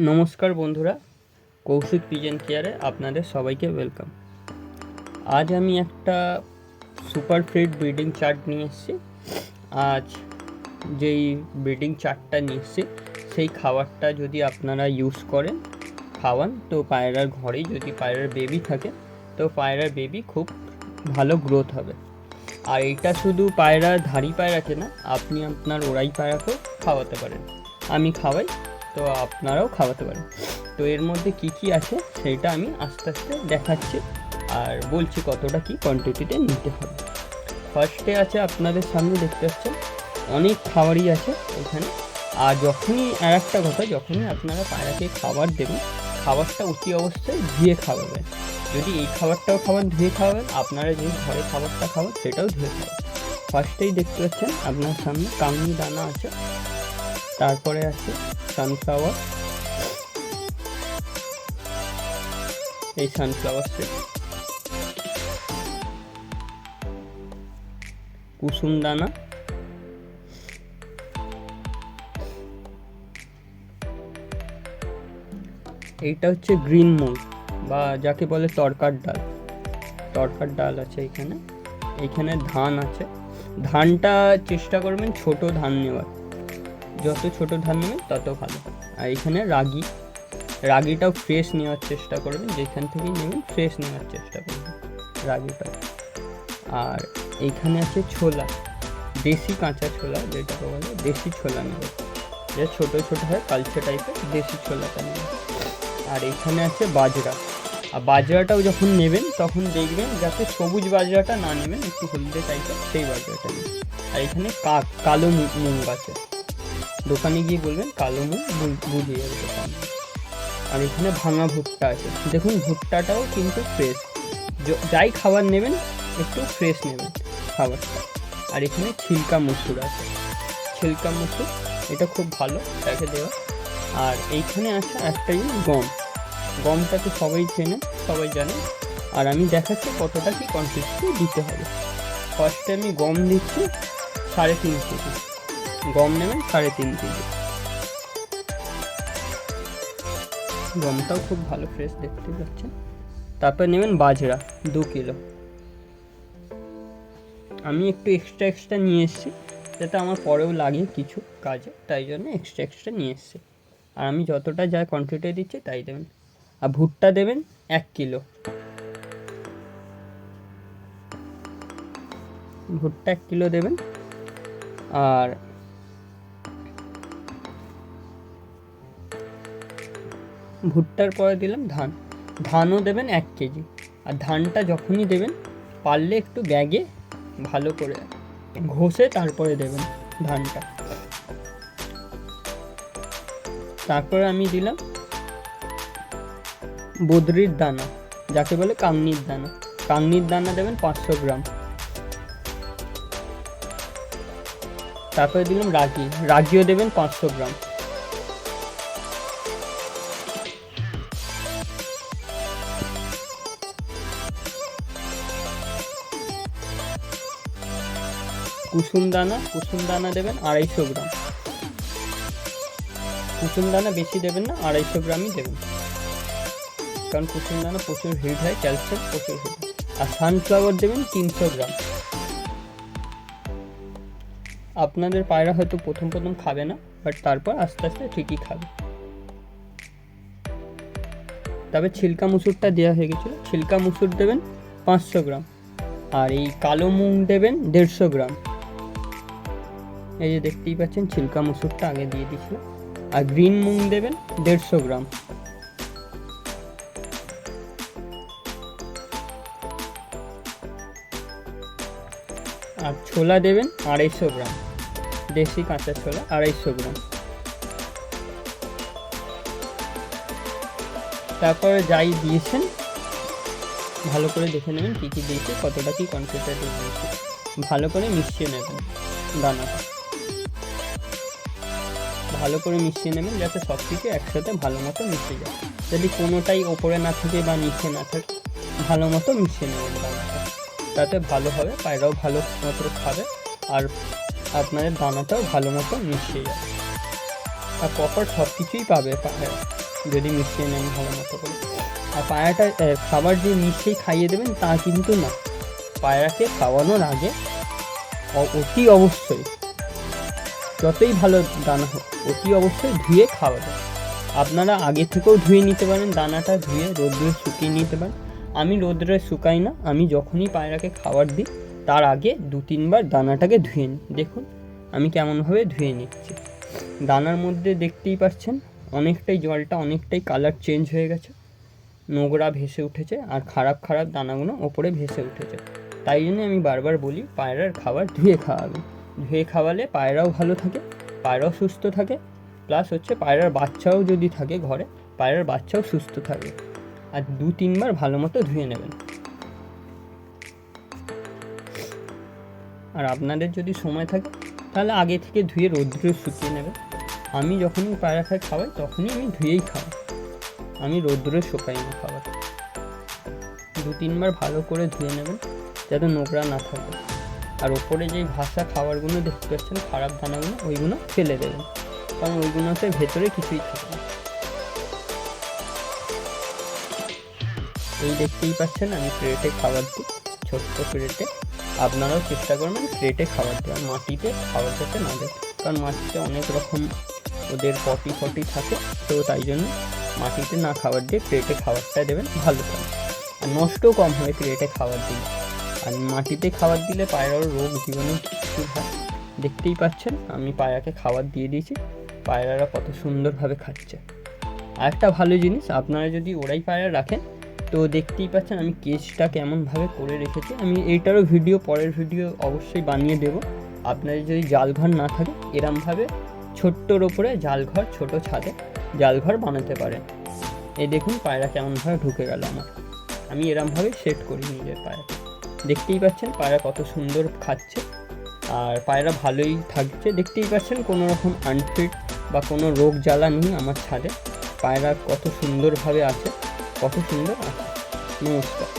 নমস্কার বন্ধুরা, কৌশিক পিজন কেয়ারে আপনাদের সবাইকে ওয়েলকাম। আজ আমি একটা সুপার ফিড ব্রিডিং চার্ট নিয়ে এসেছি। আজ যেই ব্রিডিং চার্টটা নিয়ে এসেছি সেই খাবারটা যদি আপনারা ইউজ করেন, খাওয়ান, তো পায়রার ঘরেই যদি পায়রার বেবি থাকে তো পায়রার বেবি খুব ভালো গ্রোথ হবে। আর এইটা শুধু পায়রার ধাড়ি পায়রাকে না, আপনি আপনার ওড়াই পায়রাকেও খাওয়াতে পারেন। আমি খাওয়াই, তো আপনারাও খাওয়াতে পারেন। তো এর মধ্যে কি কি আছে সেটা আমি আস্তে আস্তে দেখাচ্ছি আর বলছি কতটা কি কোয়ান্টিটিতে নিতে হবে। ফার্স্টে আছে, আপনাদের সামনে দেখতে পাচ্ছেন অনেক খাবারই আছে এখানে। আর যখনই আর একটা কথা, যখনই আপনারা পায়রাকে খাবার দেবেন, খাবারটা অতি অবশ্যই ধুয়ে খাওয়াবেন। যদি এই খাবারটাও খাবার ধুয়ে খাওয়াবেন, আপনারা যে ঘরে খাবারটা খাবেন সেটাও ধুয়ে খাওয়াবেন। ফার্স্টেই দেখতে পাচ্ছেন আপনার সামনে কামনি দানা আছে, তারপরে আছে সানফ্লাওয়ার, এই সানফ্লাওয়ার সিড, কুসুম দানা, এইটা হচ্ছে গ্রিন মুগ বা যাকে বলে তরকার ডাল। তরকার ডাল আছে এখানে। এইখানে ধান আছে। ধানটা চেষ্টা করবেন ছোট ধান নেওয়ার, যত ছোট ধান নেবেন তত ভালো। আর এখানে রাগি, রাগিটাও ফ্রেশ নেওয়ার চেষ্টা করবেন, যেখান থেকেই নেবেন ফ্রেশ নেওয়ার চেষ্টা করবেন রাগিটা। আর এইখানে আছে ছোলা, দেশি কাঁচা ছোলা যেটাকে বলে, দেশি ছোলা নেবে, যে ছোটো ছোটো হয় কালচে টাইপের, দেশি ছোলাটা নেবে। আর এখানে আছে বাজরা। আর বাজরাটাও যখন নেবেন তখন দেখবেন যাতে সবুজ বাজরাটা না নেবেন, একটু হলদে টাইপের সেই বাজরাটা নেবেন। আর এখানে কালো মুগ আছে, দোকানে গিয়ে বলবেন কালো মুগ, বুঝিয়ে যাবে দোকান। আর এখানে ভাঙা ভুট্টা আছে, দেখুন ভুট্টাটাও কিন্তু ফ্রেশ। যাই খাবার নেবেন একটু ফ্রেশ নেবেন খাবারটা। আর এখানে ছিলকা মসুর আছে, ছিলকা মসুর, এটা খুব ভালো তাকে দেওয়া। আর এইখানে আছে একটা গম, গমটাকে সবাই চেনে, সবাই জানে। আর আমি দেখাচ্ছি কতটা কি কোয়ান্টিটি দিতে হবে। ফার্স্টে আমি গম দিচ্ছি 3.5 কেজি, গম নেবেন 3.5 কেজি। গমটাও খুব ভালো ফ্রেশ দেখতে পাচ্ছেন। তারপর নেবেন বাজরা 2 কিলো। আমি একটু এক্সট্রা নিয়ে এসেছি, যাতে আমার পরেও লাগে কিছু কাজে, তাই জন্য এক্সট্রা নিয়ে এসেছি। আর আমি যতটা যা কোয়ান্টিটি দিচ্ছি তাই দেবেন। আর ভুট্টা দেবেন 1 কিলো, ভুট্টা 1 কিলো দেবেন। আর ভুট্টার পরে দিলাম ধান, ধানও দেবেন 1 কেজি। আর ধানটা যখনই দেবেন পারলে একটু ব্যাগে ভালো করে ঘষে তারপরে দেবেন ধানটা। তারপরে আমি দিলাম বদ্রির দানা, যাকে বলে কাংনির দানা। কাংনির দানা দেবেন 500 গ্রাম। তারপরে দিলাম রাগি, রাগিও দেবেন 500 গ্রাম। কুসুম দানা দেবেন 250 গ্রাম। কুসুম দানা বেশি দেবেন না, 250 গ্রামই দেবেন, কারণ কুসুম দানা প্রচুর হিট হয়, ক্যালসিয়াম প্রচুর হিট। আর সানফ্লাওয়ার দেবেন 300 গ্রাম। আপনাদের পায়রা হয়তো প্রথম খাবে না, বাট তারপর আস্তে আস্তে ঠিকই খাবে। তবে ছিলকা মুসুরটা দেওয়া হয়ে গেছিলো, ছিলকা মুসুর দেবেন 500 গ্রাম। আর এই কালো মুগ দেবেন 150 গ্রাম। এই যে দেখতেই পাচ্ছেন ছিলকা মুসুরটা আগে দিয়ে দিয়েছিল। আর গ্রিন মুগ দেবেন 150 গ্রাম। আর ছোলা দেবেন 250 গ্রাম, দেশি কাঁচা ছোলা 250 গ্রাম। তারপরে যাই দিয়েছেন ভালো করে দেখে নেবেন কী কী দিয়েছে, কতটা কী কোয়ান্টিটি দিয়েছে, ভালো করে মিশিয়ে নেবেন দানাটা, ভালো করে মিশিয়ে নেবেন যাতে সব কিছু একসাথে ভালো মতো মিশে যায়। যদি কোনোটাই ওপরে না থাকে বা নিচে না থাকে, ভালো মতো মিশিয়ে নেবেন দানাটা, তাতে ভালো হবে, পায়রাও ভালো মতো খাবে আর আপনাদের দানাটাও ভালো মতো মিশিয়ে যাবে। আর প্রপার সব কিছুই পাবে পায়রা, যদি মিশিয়ে নেন ভালো মতো করে। আর পায়রাটা খাবার যে মিশিয়ে খাইয়ে দেবেন তা কিন্তু না, পায়রাকে খাওয়ানোর আগে অতি অবশ্যই, যতই ভালো দানা হোক, অতি অবশ্যই ধুয়ে খাওয়াবেন। আপনারা আগে থেকেও ধুয়ে নিতে পারেন, দানাটা ধুয়ে রোদ্রে শুকিয়ে নিতে পারেন। আমি রোদ্রে শুকাই না, আমি যখনই পায়রাকে খাবার দিই তার আগে 2-3 বার দানাটাকে ধুয়ে নিই। দেখুন আমি কেমনভাবে ধুয়ে নিচ্ছি। দানার মধ্যে দেখতেই পাচ্ছেন অনেকটাই জলটা অনেকটাই কালার চেঞ্জ হয়ে গেছে, নোংরা ভেসে উঠেছে, আর খারাপ খারাপ দানাগুলো ওপরে ভেসে উঠেছে। তাই জন্য আমি বারবার বলি পায়রার খাবার ধুয়ে খাওয়াবেন। ধুয়ে খাওয়ালে পায়রাও ভালো থাকে, পায়রাও সুস্থ থাকে, প্লাস হচ্ছে পায়রার বাচ্চাও যদি থাকে ঘরে, পায়রার বাচ্চাও সুস্থ থাকে। আর 2-3 বার ভালো মতো ধুয়ে নেবেন। আর আপনাদের যদি সময় থাকে তাহলে আগে থেকে ধুয়ে রোদ্রে শুকিয়ে নেবেন। আমি যখনই পায়রাকে খাওয়াই তখনই আমি ধুয়েই খাওয়াই, আমি রোদ্রে শুকাই না খাবার। 2-3 বার ভালো করে ধুয়ে নেবেন যাতে নোংরা না থাকে। আর ওপরে যেই ভাসা খাবারগুলো দেখতে পাচ্ছেন খারাপ দানাগুলো, ওইগুলো ফেলে দেবেন, কারণ ওইগুলোতে ভেতরে কিছুই থাকে না। এই দেখতেই পাচ্ছেন আমি ক্রেটে খাবার দিই, ছোট্ট ক্রেটে। আপনারাও চেষ্টা করবেন ক্রেটে খাবার দেওয়ার, মাটিতে খাবার যাতে না দেয়, কারণ মাটিতে অনেক রকম ওদের পটি থাকে, তো তাই জন্য মাটিতে না খাবার দিয়ে ক্রেটে খাবারটা দেবেন, ভালো থাকে। আর নষ্টও কম হয় ক্রেটে খাবার দিলে। আর মাটিতে খাবার দিলে পায়রার রোগ জীবাণু কিছু হয়। দেখতেই পাচ্ছেন আমি পায়রাকে খাবার দিয়ে দিয়েছি, পায়রারা কত সুন্দরভাবে খাচ্ছে। আর একটা ভালো জিনিস, আপনারা যদি ওরাই পায়রা রাখেন তো দেখতেই পাচ্ছেন আমি কেজটা কেমনভাবে করে রেখেছি। আমি এইটারও ভিডিও, পরের ভিডিও অবশ্যই বানিয়ে দেব। আপনাদের যদি জালঘর না থাকে এরমভাবে ছোট্টর ওপরে জালঘর, ছোট ছাদে জালঘর বানাতে পারেন। এই দেখুন পায়রা কেমনভাবে ঢুকে গেল আমার, আমি এরমভাবে সেট করি নিজের পায়রা। দেখতেই পাচ্ছেন পায়রা কত সুন্দর খাচ্ছে, আর পায়রা ভালোই থাকছে। দেখতেই পাচ্ছেন কোনো রকম আনফিট বা কোনো রোগ জ্বালা নেই আমার ছাদে। পায়রা কত সুন্দরভাবে আছে, কত সুন্দর আছে। নমস্কার।